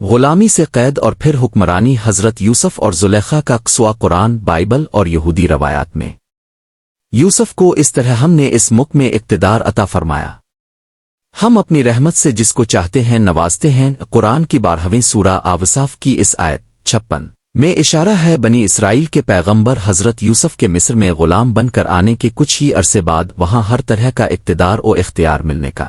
غلامی سے قید اور پھر حکمرانی حضرت یوسف اور زلیخا کا قصہ قرآن، بائبل اور یہودی روایات میں۔ یوسف کو اس طرح ہم نے اس ملک میں اقتدار عطا فرمایا۔ ہم اپنی رحمت سے جس کو چاہتے ہیں نوازتے ہیں۔ قرآن کی 12ویں سورہ آوصاف کی اس آیت 56 میں اشارہ ہے بنی اسرائیل کے پیغمبر حضرت یوسف کے مصر میں غلام بن کر آنے کے کچھ ہی عرصے بعد وہاں ہر طرح کا اقتدار و اختیار ملنے کا۔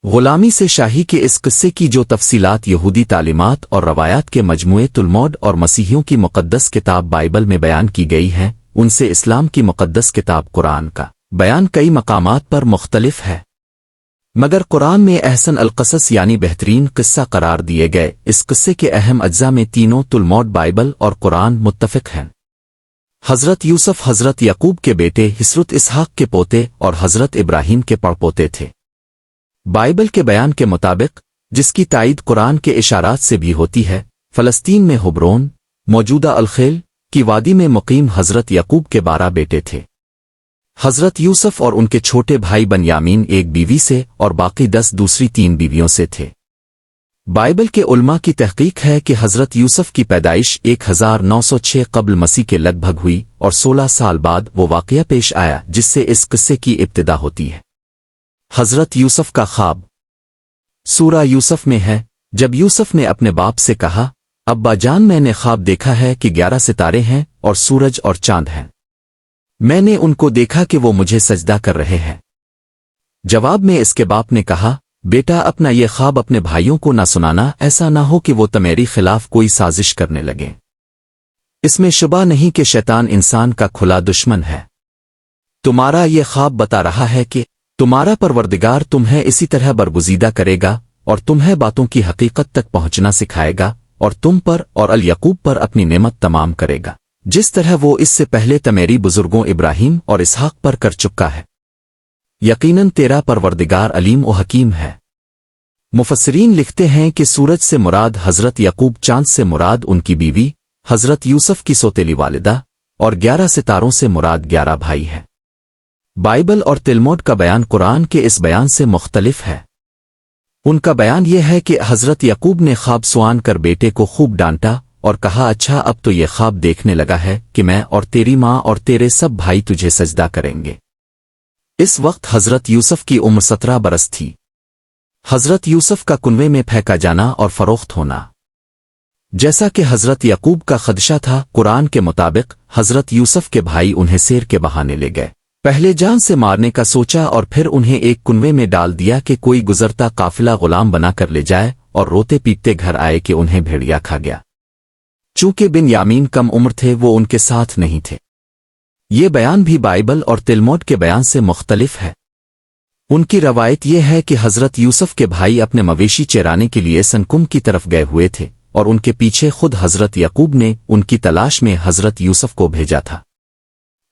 غلامی سے شاہی کے اس قصے کی جو تفصیلات یہودی تعلیمات اور روایات کے مجموعے تلمود اور مسیحیوں کی مقدس کتاب بائبل میں بیان کی گئی ہیں، ان سے اسلام کی مقدس کتاب قرآن کا بیان کئی مقامات پر مختلف ہے، مگر قرآن میں احسن القصص یعنی بہترین قصہ قرار دیے گئے۔ اس قصے کے اہم اجزاء میں تینوں تلمود، بائبل اور قرآن متفق ہیں۔ حضرت یوسف حضرت یعقوب کے بیٹے، حضرت اسحاق کے پوتے اور حضرت ابراہیم کے پڑپوتے تھے۔ بائبل کے بیان کے مطابق، جس کی تائید قرآن کے اشارات سے بھی ہوتی ہے، فلسطین میں حبرون، موجودہ الخیل کی وادی میں مقیم حضرت یعقوب کے 12 بیٹے تھے۔ حضرت یوسف اور ان کے چھوٹے بھائی بنیامین ایک بیوی سے اور باقی 10 دوسری 3 بیویوں سے تھے۔ بائبل کے علماء کی تحقیق ہے کہ حضرت یوسف کی پیدائش 1906 قبل مسیح کے لگ بھگ ہوئی اور 16 سال بعد وہ واقعہ پیش آیا جس سے اس قصے کی ابتدا ہوتی ہے۔ حضرت یوسف کا خواب سورہ یوسف میں ہے، جب یوسف نے اپنے باپ سے کہا، ابا جان میں نے خواب دیکھا ہے کہ 11 ستارے ہیں اور سورج اور چاند ہیں، میں نے ان کو دیکھا کہ وہ مجھے سجدہ کر رہے ہیں۔ جواب میں اس کے باپ نے کہا، بیٹا اپنا یہ خواب اپنے بھائیوں کو نہ سنانا، ایسا نہ ہو کہ وہ تمہاری خلاف کوئی سازش کرنے لگیں۔ اس میں شبہ نہیں کہ شیطان انسان کا کھلا دشمن ہے۔ تمہارا یہ خواب بتا رہا ہے کہ تمہارا پروردگار تمہیں اسی طرح برگزیدہ کرے گا اور تمہیں باتوں کی حقیقت تک پہنچنا سکھائے گا اور تم پر اور الیعقوب پر اپنی نعمت تمام کرے گا، جس طرح وہ اس سے پہلے تمہاری بزرگوں ابراہیم اور اسحاق پر کر چکا ہے۔ یقیناً تیرا پروردگار علیم و حکیم ہے۔ مفسرین لکھتے ہیں کہ سورج سے مراد حضرت یعقوب، چاند سے مراد ان کی بیوی حضرت یوسف کی سوتیلی والدہ اور 11 ستاروں سے مراد 11 بھائی ہیں۔ بائبل اور تلمود کا بیان قرآن کے اس بیان سے مختلف ہے۔ ان کا بیان یہ ہے کہ حضرت یعقوب نے خواب سوان کر بیٹے کو خوب ڈانٹا اور کہا، اچھا اب تو یہ خواب دیکھنے لگا ہے کہ میں اور تیری ماں اور تیرے سب بھائی تجھے سجدہ کریں گے۔ اس وقت حضرت یوسف کی عمر 17 برس تھی۔ حضرت یوسف کا کنویں میں پھینکا جانا اور فروخت ہونا، جیسا کہ حضرت یعقوب کا خدشہ تھا، قرآن کے مطابق حضرت یوسف کے بھائی انہیں سیر کے بہانے لے گئے۔ پہلے جان سے مارنے کا سوچا اور پھر انہیں ایک کنویں میں ڈال دیا کہ کوئی گزرتا قافلہ غلام بنا کر لے جائے، اور روتے پیٹتے گھر آئے کہ انہیں بھیڑیا کھا گیا۔ چونکہ بنیامین کم عمر تھے وہ ان کے ساتھ نہیں تھے۔ یہ بیان بھی بائبل اور تلمود کے بیان سے مختلف ہے۔ ان کی روایت یہ ہے کہ حضرت یوسف کے بھائی اپنے مویشی چرانے کے لیے سنکم کی طرف گئے ہوئے تھے اور ان کے پیچھے خود حضرت یعقوب نے ان کی تلاش میں حضرت یوسف کو بھیجا تھا۔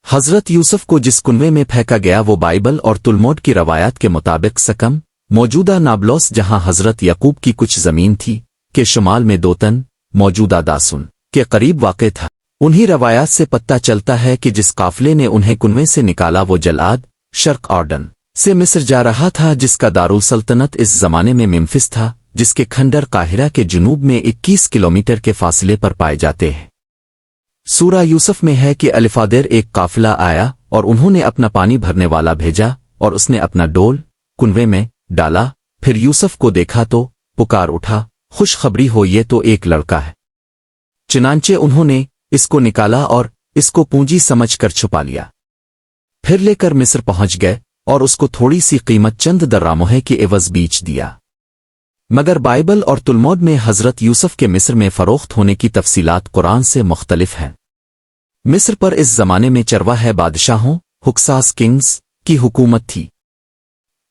حضرت یوسف کو جس کنویں میں پھینکا گیا وہ بائبل اور تلمود کی روایات کے مطابق سکم، موجودہ نابلوس جہاں حضرت یعقوب کی کچھ زمین تھی، کے شمال میں دوتن، موجودہ داسن کے قریب واقع تھا۔ انہی روایات سے پتہ چلتا ہے کہ جس قافلے نے انہیں کنویں سے نکالا وہ جلعاد، شرق اردن سے مصر جا رہا تھا، جس کا دارالسلطنت اس زمانے میں ممفس تھا، جس کے کھنڈر قاہرہ کے جنوب میں 21 کلومیٹر کے فاصلے پر پائے جاتے ہیں۔ سورہ یوسف میں ہے کہ الفادر ایک قافلہ آیا اور انہوں نے اپنا پانی بھرنے والا بھیجا اور اس نے اپنا ڈول کنویں میں ڈالا، پھر یوسف کو دیکھا تو پکار اٹھا، خوشخبری ہو، یہ تو ایک لڑکا ہے۔ چنانچہ انہوں نے اس کو نکالا اور اس کو پونجی سمجھ کر چھپا لیا، پھر لے کر مصر پہنچ گئے اور اس کو تھوڑی سی قیمت چند دراموہے کے عوض بیچ دیا۔ مگر بائبل اور تلمود میں حضرت یوسف کے مصر میں فروخت ہونے کی تفصیلات قرآن سے مختلف ہیں۔ مصر پر اس زمانے میں چرواہے بادشاہوں، حکساس کنگز کی حکومت تھی۔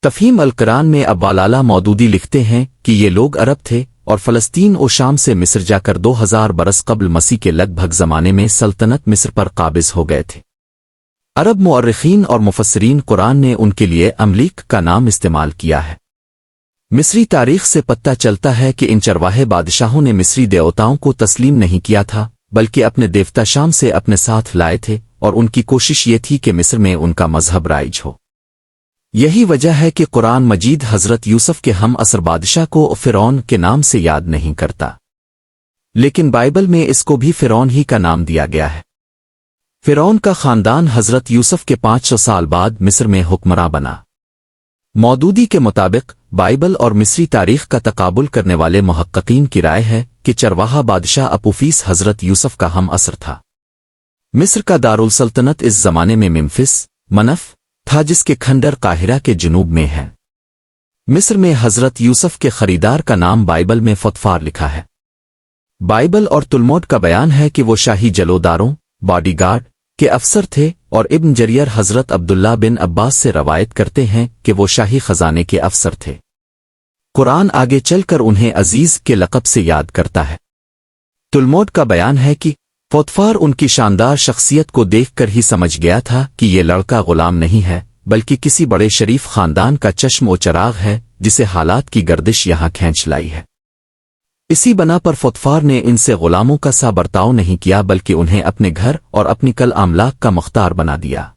تفہیم القرآن میں ابوالعلا مودودی لکھتے ہیں کہ یہ لوگ عرب تھے اور فلسطین و شام سے مصر جا کر 2000 برس قبل مسیح کے لگ بھگ زمانے میں سلطنت مصر پر قابض ہو گئے تھے۔ عرب مورخین اور مفسرین قرآن نے ان کے لیے املیک کا نام استعمال کیا ہے۔ مصری تاریخ سے پتہ چلتا ہے کہ ان چرواہے بادشاہوں نے مصری دیوتاؤں کو تسلیم نہیں کیا تھا، بلکہ اپنے دیوتا شام سے اپنے ساتھ لائے تھے، اور ان کی کوشش یہ تھی کہ مصر میں ان کا مذہب رائج ہو۔ یہی وجہ ہے کہ قرآن مجید حضرت یوسف کے ہم عصر بادشاہ کو فرعون کے نام سے یاد نہیں کرتا، لیکن بائبل میں اس کو بھی فرعون ہی کا نام دیا گیا ہے۔ فرعون کا خاندان حضرت یوسف کے 500 سال بعد مصر میں حکمراں بنا۔ مودودی کے مطابق بائبل اور مصری تاریخ کا تقابل کرنے والے محققین کی رائے ہے کہ چرواہا بادشاہ اپوفیس حضرت یوسف کا ہم عصر تھا۔ مصر کا دارالسلطنت اس زمانے میں ممفس منف تھا، جس کے کھنڈر قاہرہ کے جنوب میں ہے۔ مصر میں حضرت یوسف کے خریدار کا نام بائبل میں فوتفار لکھا ہے۔ بائبل اور تلمود کا بیان ہے کہ وہ شاہی جلوداروں باڈی گارڈ کے افسر تھے، اور ابن جریر حضرت عبداللہ بن عباس سے روایت کرتے ہیں کہ وہ شاہی خزانے کے افسر تھے۔ قرآن آگے چل کر انہیں عزیز کے لقب سے یاد کرتا ہے۔ تلمود کا بیان ہے کہ فوتفار ان کی شاندار شخصیت کو دیکھ کر ہی سمجھ گیا تھا کہ یہ لڑکا غلام نہیں ہے بلکہ کسی بڑے شریف خاندان کا چشم و چراغ ہے جسے حالات کی گردش یہاں کھینچ لائی ہے۔ اسی بنا پر فوتفار نے ان سے غلاموں کا سا برتاؤ نہیں کیا بلکہ انہیں اپنے گھر اور اپنی کل املاک کا مختار بنا دیا۔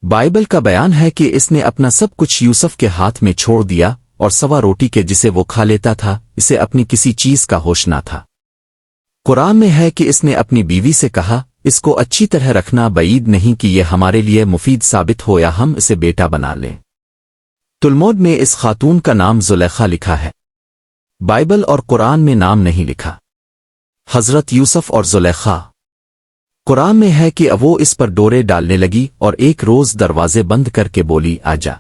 بائبل کا بیان ہے کہ اس نے اپنا سب کچھ یوسف کے ہاتھ میں چھوڑ دیا، اور سوا روٹی کے جسے وہ کھا لیتا تھا اسے اپنی کسی چیز کا ہوش نہ تھا۔ قرآن میں ہے کہ اس نے اپنی بیوی سے کہا، اس کو اچھی طرح رکھنا، بعید نہیں کہ یہ ہمارے لیے مفید ثابت ہو یا ہم اسے بیٹا بنا لیں۔ تلمود میں اس خاتون کا نام زلیخا لکھا ہے، بائبل اور قرآن میں نام نہیں لکھا۔ حضرت یوسف اور زلیخا، قرآن میں ہے کہ وہ اس پر ڈورے ڈالنے لگی اور ایک روز دروازے بند کر کے بولی، آجا۔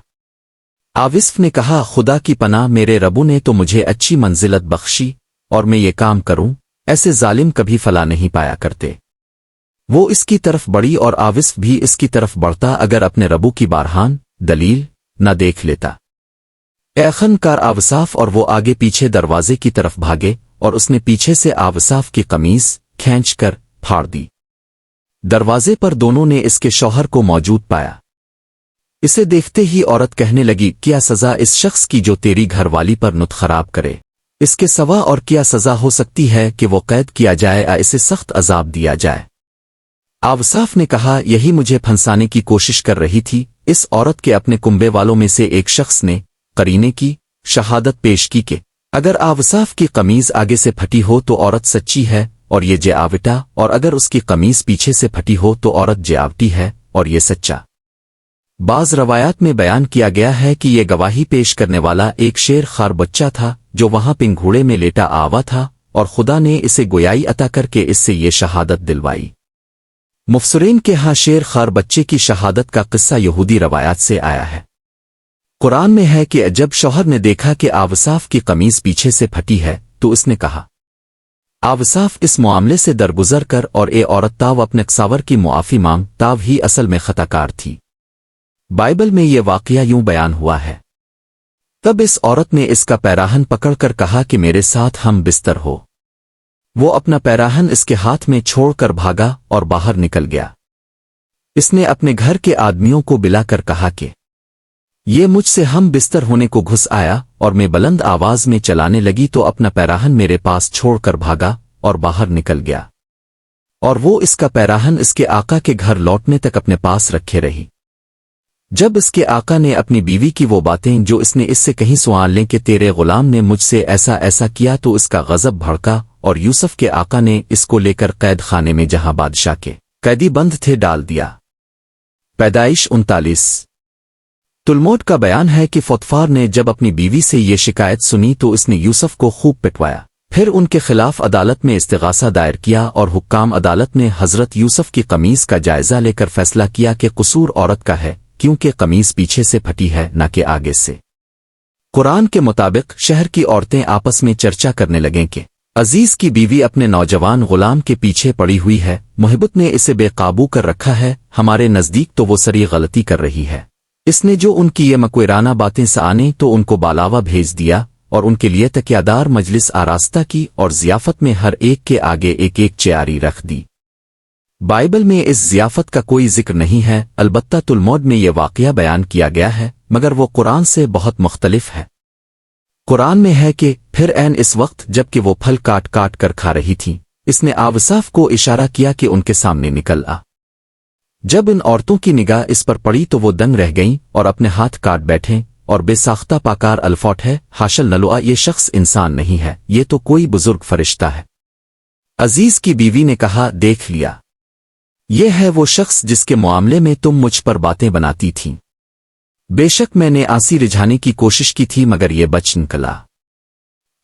آوصف نے کہا، خدا کی پناہ، میرے ربو نے تو مجھے اچھی منزلت بخشی اور میں یہ کام کروں، ایسے ظالم کبھی فلا نہیں پایا کرتے۔ وہ اس کی طرف بڑھی اور آوصف بھی اس کی طرف بڑھتا اگر اپنے ربو کی بارہان دلیل نہ دیکھ لیتا۔ ایخن کار آوصاف اور وہ آگے پیچھے دروازے کی طرف بھاگے اور اس نے پیچھے سے آوصاف کی قمیض کھینچ کر پھاڑ دی۔ دروازے پر دونوں نے اس کے شوہر کو موجود پایا۔ اسے دیکھتے ہی عورت کہنے لگی، کیا سزا اس شخص کی جو تیری گھر والی پر نت خراب کرے؟ اس کے سوا اور کیا سزا ہو سکتی ہے کہ وہ قید کیا جائے یا اسے سخت عذاب دیا جائے؟ آوصاف نے کہا، یہی مجھے پھنسانے کی کوشش کر رہی تھی۔ اس عورت کے اپنے کنبے والوں میں سے ایک شخص نے قرینے کی شہادت پیش کی کہ اگر آوصاف کی قمیض آگے سے پھٹی ہو تو عورت سچی ہے اور یہ جاوٹا، اور اگر اس کی قمیض پیچھے سے پھٹی ہو تو عورت جاوٹی ہے اور یہ سچا۔ بعض روایات میں بیان کیا گیا ہے کہ یہ گواہی پیش کرنے والا ایک شیر خوار بچہ تھا جو وہاں پنگھوڑے میں لیٹا آوا تھا، اور خدا نے اسے گویائی عطا کر کے اس سے یہ شہادت دلوائی۔ مفسرین کے ہاں شیر خوار بچے کی شہادت کا قصہ یہودی روایات سے آیا ہے۔ قرآن میں ہے کہ جب شوہر نے دیکھا کہ آوصاف کی قمیض پیچھے سے پھٹی ہے تو اس نے کہا، آوصاف اس معاملے سے درگزر کر اور اے عورت تاو اپنے قصاور کی معافی مانگ، تاو ہی اصل میں خطا کار تھی۔ بائبل میں یہ واقعہ یوں بیان ہوا ہے، تب اس عورت نے اس کا پیراہن پکڑ کر کہا کہ میرے ساتھ ہم بستر ہو۔ وہ اپنا پیراہن اس کے ہاتھ میں چھوڑ کر بھاگا اور باہر نکل گیا۔ اس نے اپنے گھر کے آدمیوں کو بلا کر کہا کہ یہ مجھ سے ہم بستر ہونے کو گھس آیا، اور میں بلند آواز میں چلانے لگی تو اپنا پیراہن میرے پاس چھوڑ کر بھاگا اور باہر نکل گیا، اور وہ اس کا پیراہن اس کے آقا کے گھر لوٹنے تک اپنے پاس رکھے رہی۔ جب اس کے آقا نے اپنی بیوی کی وہ باتیں جو اس نے اس سے کہیں سوال لیں کہ تیرے غلام نے مجھ سے ایسا ایسا کیا، تو اس کا غضب بھڑکا اور یوسف کے آقا نے اس کو لے کر قید خانے میں جہاں بادشاہ کے قیدی بند تھے ڈال دیا۔ پیدائش 39۔ تلمود کا بیان ہے کہ فوتفار نے جب اپنی بیوی سے یہ شکایت سنی تو اس نے یوسف کو خوب پٹوایا، پھر ان کے خلاف عدالت میں استغاثہ دائر کیا، اور حکام عدالت نے حضرت یوسف کی قمیض کا جائزہ لے کر فیصلہ کیا کہ قصور عورت کا ہے، کیونکہ قمیض پیچھے سے پھٹی ہے نہ کہ آگے سے۔ قرآن کے مطابق شہر کی عورتیں آپس میں چرچا کرنے لگیں کہ عزیز کی بیوی اپنے نوجوان غلام کے پیچھے پڑی ہوئی ہے، محبت نے اسے بے قابو کر رکھا ہے، ہمارے نزدیک تو وہ سری غلطی کر رہی ہے۔ اس نے جو ان کی یہ مکویرانہ باتیں سانے تو ان کو بالاوا بھیج دیا، اور ان کے لیے تکیادار مجلس آراستہ کی، اور ضیافت میں ہر ایک کے آگے ایک ایک چیاری رکھ دی۔ بائبل میں اس ضیافت کا کوئی ذکر نہیں ہے، البتہ تلمود میں یہ واقعہ بیان کیا گیا ہے، مگر وہ قرآن سے بہت مختلف ہے۔ قرآن میں ہے کہ پھر عین اس وقت جب کہ وہ پھل کاٹ کاٹ کر کھا رہی تھیں، اس نے آوصاف کو اشارہ کیا کہ ان کے سامنے نکل آ۔ جب ان عورتوں کی نگاہ اس پر پڑی تو وہ دنگ رہ گئیں اور اپنے ہاتھ کاٹ بیٹھیں اور بے ساختہ پاکار الفوٹ ہے حاشل نلوا یہ شخص انسان نہیں ہے، یہ تو کوئی بزرگ فرشتہ ہے۔ عزیز کی بیوی نے کہا، دیکھ لیا، یہ ہے وہ شخص جس کے معاملے میں تم مجھ پر باتیں بناتی تھیں۔ بے شک میں نے آنسی رجھانے کی کوشش کی تھی مگر یہ بچ نکلا۔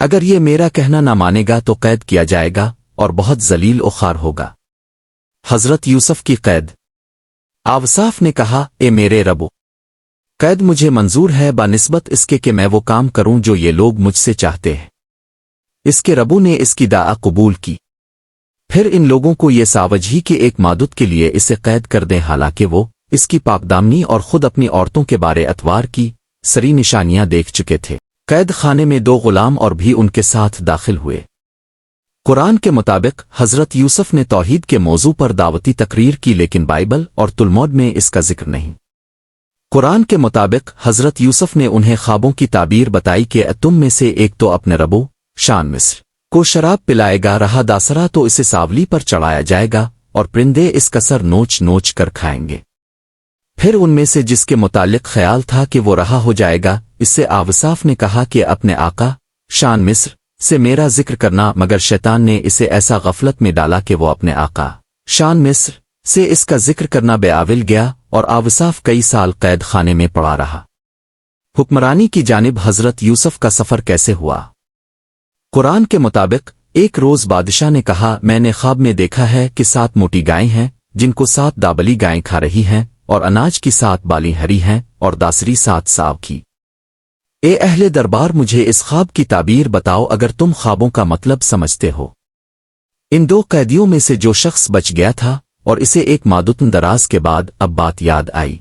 اگر یہ میرا کہنا نہ مانے گا تو قید کیا جائے گا اور بہت ذلیل و خوار ہوگا۔ حضرت یوسف کی قید۔ اوصاف نے کہا، اے میرے ربو، قید مجھے منظور ہے بنسبت اس کے کہ میں وہ کام کروں جو یہ لوگ مجھ سے چاہتے ہیں۔ اس کے ربو نے اس کی دعا قبول کی۔ پھر ان لوگوں کو یہ ساوجھی کہ ایک مادت کے لیے اسے قید کر دیں، حالانکہ وہ اس کی پاکدامنی اور خود اپنی عورتوں کے بارے اتوار کی سری نشانیاں دیکھ چکے تھے۔ قید خانے میں 2 غلام اور بھی ان کے ساتھ داخل ہوئے۔ قرآن کے مطابق حضرت یوسف نے توحید کے موضوع پر دعوتی تقریر کی، لیکن بائبل اور تلمود میں اس کا ذکر نہیں۔ قرآن کے مطابق حضرت یوسف نے انہیں خوابوں کی تعبیر بتائی کہ تم میں سے ایک تو اپنے ربو شان مصر کو شراب پلائے گا، رہا داسرا تو اسے ساولی پر چڑھایا جائے گا اور پرندے اس کا سر نوچ نوچ کر کھائیں گے۔ پھر ان میں سے جس کے متعلق خیال تھا کہ وہ رہا ہو جائے گا، اس سے اوصاف نے کہا کہ اپنے آقا شان مصر سے میرا ذکر کرنا، مگر شیطان نے اسے ایسا غفلت میں ڈالا کہ وہ اپنے آقا شان مصر سے اس کا ذکر کرنا بے آول گیا اور اوصاف کئی سال قید خانے میں پڑا رہا۔ حکمرانی کی جانب حضرت یوسف کا سفر کیسے ہوا؟ قرآن کے مطابق ایک روز بادشاہ نے کہا، میں نے خواب میں دیکھا ہے کہ 7 موٹی گائیں ہیں جن کو 7 دابلی گائیں کھا رہی ہیں، اور اناج کی 7 بالی ہری ہیں اور داسری 7 ساو کی۔ اے اہل دربار، مجھے اس خواب کی تعبیر بتاؤ اگر تم خوابوں کا مطلب سمجھتے ہو۔ ان 2 قیدیوں میں سے جو شخص بچ گیا تھا اور اسے ایک مادتن دراز کے بعد اب بات یاد آئی،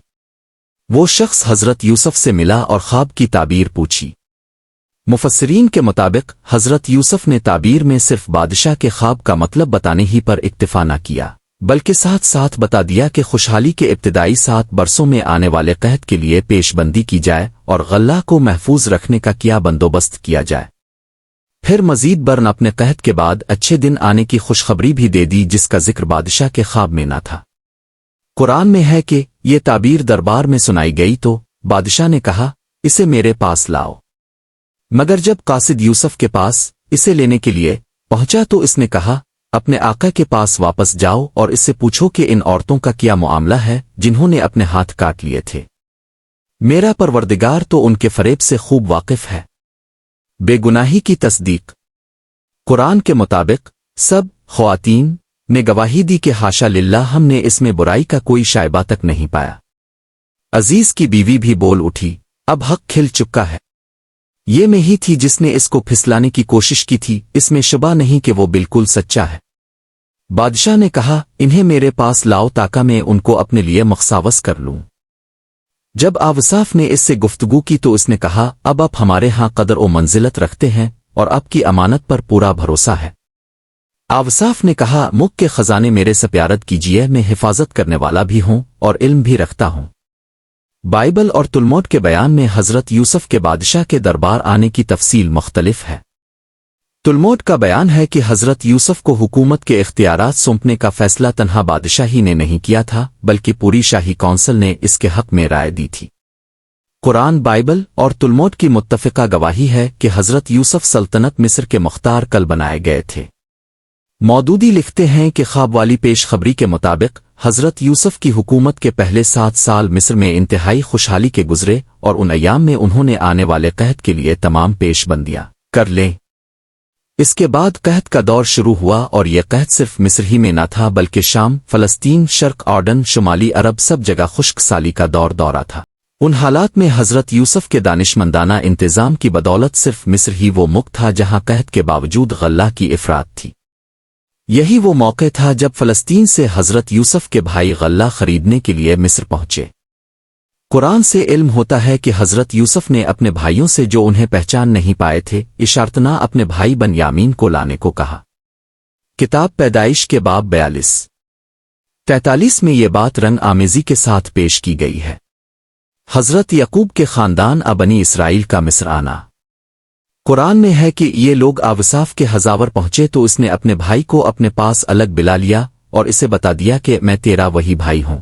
وہ شخص حضرت یوسف سے ملا اور خواب کی تعبیر پوچھی۔ مفسرین کے مطابق حضرت یوسف نے تعبیر میں صرف بادشاہ کے خواب کا مطلب بتانے ہی پر اکتفا نہ کیا، بلکہ ساتھ ساتھ بتا دیا کہ خوشحالی کے ابتدائی 7 برسوں میں آنے والے قحط کے لیے پیش بندی کی جائے اور غلہ کو محفوظ رکھنے کا کیا بندوبست کیا جائے۔ پھر مزید برن اپنے قحط کے بعد اچھے دن آنے کی خوشخبری بھی دے دی، جس کا ذکر بادشاہ کے خواب میں نہ تھا۔ قرآن میں ہے کہ یہ تعبیر دربار میں سنائی گئی تو بادشاہ نے کہا، اسے میرے پاس لاؤ۔ مگر جب قاصد یوسف کے پاس اسے لینے کے لیے پہنچا تو اس نے کہا، اپنے آقا کے پاس واپس جاؤ اور اس سے پوچھو کہ ان عورتوں کا کیا معاملہ ہے جنہوں نے اپنے ہاتھ کاٹ لیے تھے۔ میرا پروردگار تو ان کے فریب سے خوب واقف ہے۔ بے گناہی کی تصدیق۔ قرآن کے مطابق سب خواتین نے گواہی دی کہ حاشا للہ، ہم نے اس میں برائی کا کوئی شائبہ تک نہیں پایا۔ عزیز کی بیوی بھی بول اٹھی، اب حق کھل چکا ہے۔ یہ میں ہی تھی جس نے اس کو پھسلانے کی کوشش کی تھی، اس میں شبہ نہیں کہ وہ بالکل سچا ہے۔ بادشاہ نے کہا، انہیں میرے پاس لاؤ تاکہ میں ان کو اپنے لیے مخصوص کر لوں۔ جب اوصاف نے اس سے گفتگو کی تو اس نے کہا، اب آپ ہمارے ہاں قدر و منزلت رکھتے ہیں اور آپ کی امانت پر پورا بھروسہ ہے۔ اوصاف نے کہا، ملک کے خزانے میرے سپیارت کیجیے، میں حفاظت کرنے والا بھی ہوں اور علم بھی رکھتا ہوں۔ بائبل اور تلمود کے بیان میں حضرت یوسف کے بادشاہ کے دربار آنے کی تفصیل مختلف ہے۔ تلمود کا بیان ہے کہ حضرت یوسف کو حکومت کے اختیارات سونپنے کا فیصلہ تنہا بادشاہ ہی نے نہیں کیا تھا، بلکہ پوری شاہی کونسل نے اس کے حق میں رائے دی تھی۔ قرآن، بائبل اور تلمود کی متفقہ گواہی ہے کہ حضرت یوسف سلطنت مصر کے مختار کل بنائے گئے تھے۔ مودودی لکھتے ہیں کہ خواب والی پیش خبری کے مطابق حضرت یوسف کی حکومت کے پہلے 7 سال مصر میں انتہائی خوشحالی کے گزرے اور ان ایام میں انہوں نے آنے والے قحط کے لیے تمام پیش بندیاں کر لیں۔ اس کے بعد قحط کا دور شروع ہوا اور یہ قحط صرف مصر ہی میں نہ تھا بلکہ شام، فلسطین، شرق اردن، شمالی عرب سب جگہ خشک سالی کا دورہ تھا۔ ان حالات میں حضرت یوسف کے دانشمندانہ انتظام کی بدولت صرف مصر ہی وہ ملک تھا جہاں قحط کے باوجود غلہ کی افراط تھی۔ یہی وہ موقع تھا جب فلسطین سے حضرت یوسف کے بھائی غلہ خریدنے کے لیے مصر پہنچے۔ قرآن سے علم ہوتا ہے کہ حضرت یوسف نے اپنے بھائیوں سے جو انہیں پہچان نہیں پائے تھے اشارتنا اپنے بھائی بنیامین کو لانے کو کہا۔ کتاب پیدائش کے باب 42-43 میں یہ بات رنگ آمیزی کے ساتھ پیش کی گئی ہے۔ حضرت یعقوب کے خاندان بنی اسرائیل کا مصر آنا۔ قرآن میں ہے کہ یہ لوگ اوصاف کے ہزاور پہنچے تو اس نے اپنے بھائی کو اپنے پاس الگ بلا لیا اور اسے بتا دیا کہ میں تیرا وہی بھائی ہوں